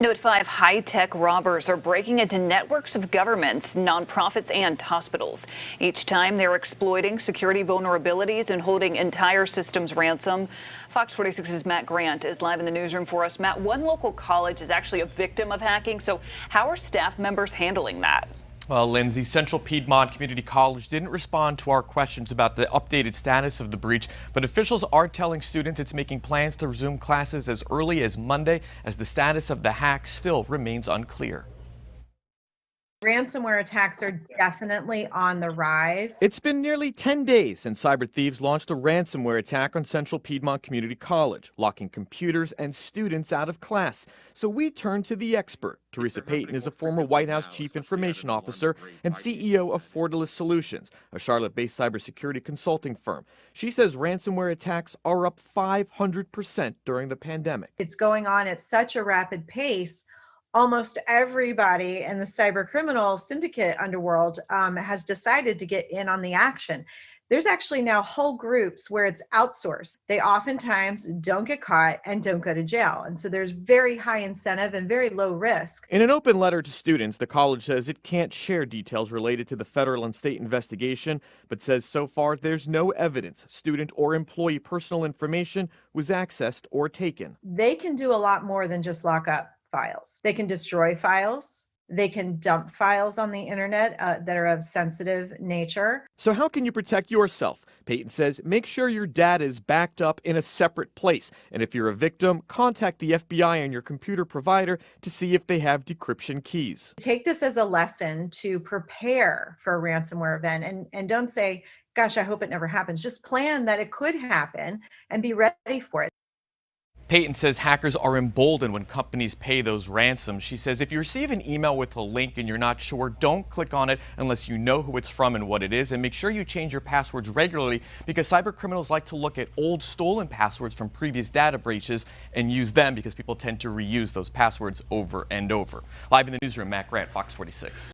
Note 5 high-tech robbers are breaking into networks of governments, nonprofits, and hospitals. Each time they're exploiting security vulnerabilities and holding entire systems ransom. Fox 46's Matt Grant is live in the newsroom for us. Matt, one local college is actually a victim of hacking. So how are staff members handling that? Well, Lindsay, Central Piedmont Community College didn't respond to our questions about the updated status of the breach, but officials are telling students it's making plans to resume classes as early as Monday, as the status of the hack still remains unclear. Ransomware attacks are definitely on the rise. It's been nearly 10 days since cyber thieves launched a ransomware attack on Central Piedmont Community College, locking computers and students out of class. So we turn to the expert. Teresa Payton is a former White House Chief Information Officer and CEO of Fortalice Solutions, a Charlotte-based cybersecurity consulting firm. She says ransomware attacks are up 500% during the pandemic. It's going on at such a rapid pace. Almost everybody in the cyber criminal syndicate underworld has decided to get in on the action. There's actually now whole groups where it's outsourced. They oftentimes don't get caught and don't go to jail. And so there's very high incentive and very low risk. In an open letter to students, the college says it can't share details related to the federal and state investigation, but says so far there's no evidence student or employee personal information was accessed or taken. They can do a lot more than just lock up files. They can destroy files. They can dump files on the internet that are of sensitive nature. So how can you protect yourself? Payton says make sure your data is backed up in a separate place. And if you're a victim, contact the FBI and your computer provider to see if they have decryption keys. Take this as a lesson to prepare for a ransomware event and don't say, gosh, I hope it never happens. Just plan that it could happen and be ready for it. Payton says hackers are emboldened when companies pay those ransoms. She says if you receive an email with a link and you're not sure, don't click on it unless you know who it's from and what it is. And make sure you change your passwords regularly, because cyber criminals like to look at old stolen passwords from previous data breaches and use them, because people tend to reuse those passwords over and over. Live in the newsroom, Matt Grant, Fox 46.